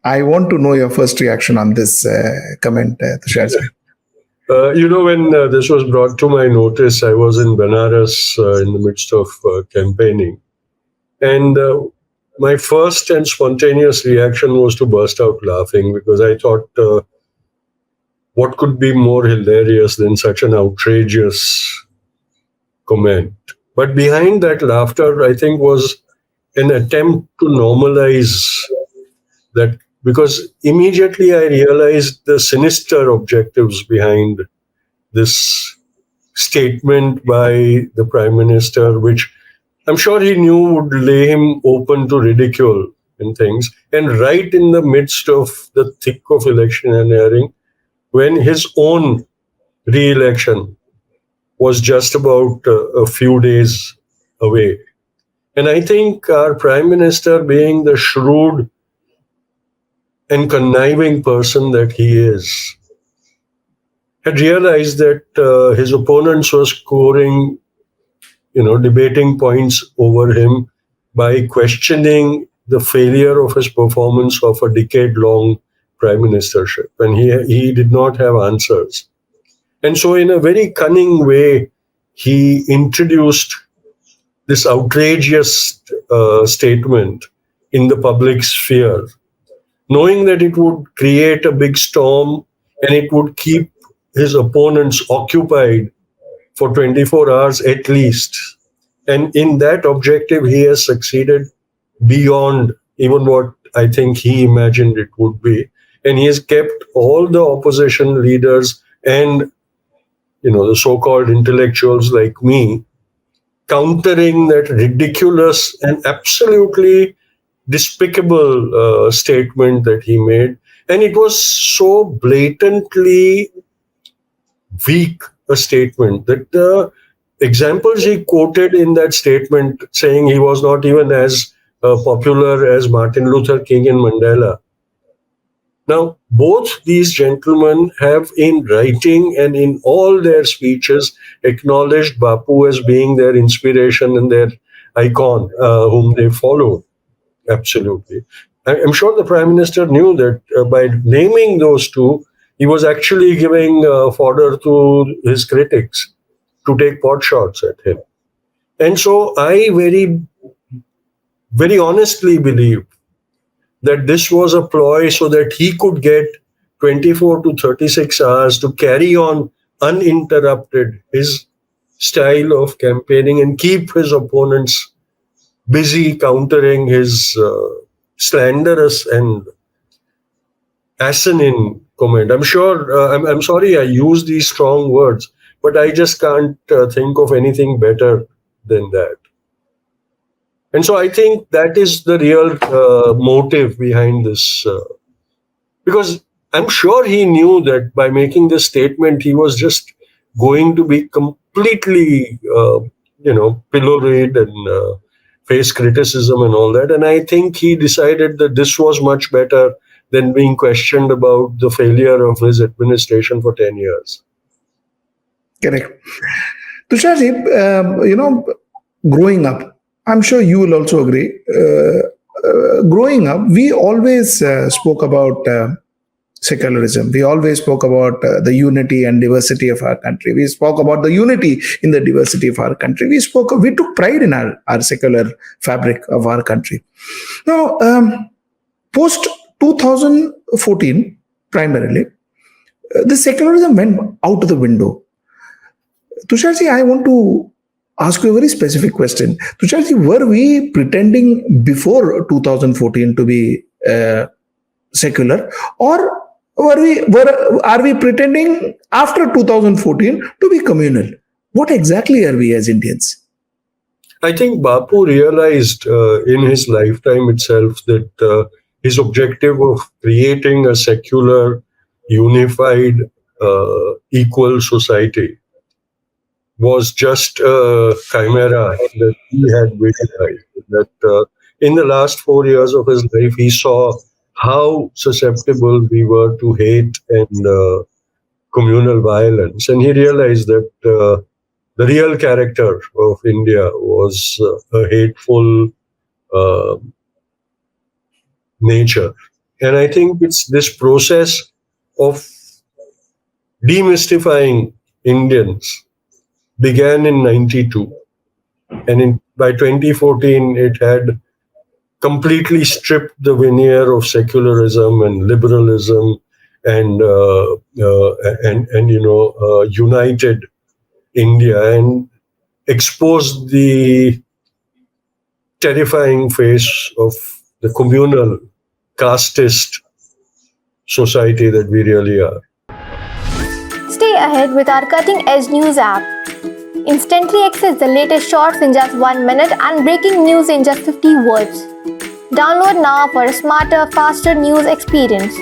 I want to know your first reaction on this comment, Tushar. When this was brought to my notice, I was in Benares in the midst of campaigning. And my first and spontaneous reaction was to burst out laughing, because I thought, what could be more hilarious than such an outrageous comment? But behind that laughter, I think, was an attempt to normalize that, because immediately I realized the sinister objectives behind this statement by the Prime Minister, which I'm sure he knew would lay him open to ridicule and things. And right in the midst of the thick of electioneering, when his own re-election was just about a few days away. And I think our Prime Minister, being the shrewd and conniving person that he is, had realized that his opponents were scoring, debating points over him by questioning the failure of his performance of a decade-long prime ministership. And he did not have answers. And so in a very cunning way, he introduced this outrageous statement in the public sphere, knowing that it would create a big storm and it would keep his opponents occupied for 24 hours at least. And in that objective, he has succeeded beyond even what I think he imagined it would be. And he has kept all the opposition leaders and, the so-called intellectuals like me countering that ridiculous and absolutely despicable statement that he made. And it was so blatantly weak a statement that the examples he quoted in that statement, saying he was not even as popular as Martin Luther King and Mandela. Now, both these gentlemen have in writing and in all their speeches acknowledged Bapu as being their inspiration and their icon, whom they follow. Absolutely. I'm sure the Prime Minister knew that by naming those two, he was actually giving fodder to his critics to take pot shots at him. And so I very, very honestly believe that this was a ploy so that he could get 24 to 36 hours to carry on uninterrupted his style of campaigning and keep his opponents busy countering his slanderous and asinine comment. I'm sure, I'm sorry I use these strong words, but I just can't think of anything better than that. And so I think that is the real motive behind this. Because I'm sure he knew that by making this statement, he was just going to be completely, pilloried and face criticism and all that. And I think he decided that this was much better than being questioned about the failure of his administration for 10 years. Correct. Tusharji, growing up, I'm sure you will also agree. Growing up, we always spoke about secularism. We always spoke about the unity and diversity of our country. We spoke about the unity in the diversity of our country. We took pride in our secular fabric of our country. Now, post 2014, primarily, the secularism went out of the window. Tusharji, I want to ask you a very specific question. Tusharji, were we pretending before 2014 to be secular, or are we pretending after 2014 to be communal? What exactly are we as Indians? I think Bapu realized in his lifetime itself that his objective of creating a secular, unified, equal society was just a chimera that he had visualized. That in the last 4 years of his life, he saw how susceptible we were to hate and communal violence. And he realized that the real character of India was a hateful nature. And I think it's this process of demystifying Indians began in 92. And by 2014, it had completely stripped the veneer of secularism and liberalism and united India and exposed the terrifying face of the communal casteist society that we really are. Stay ahead with our cutting edge news app. Instantly access the latest shorts in just 1 minute and breaking news in just 50 words. Download now for a smarter, faster news experience.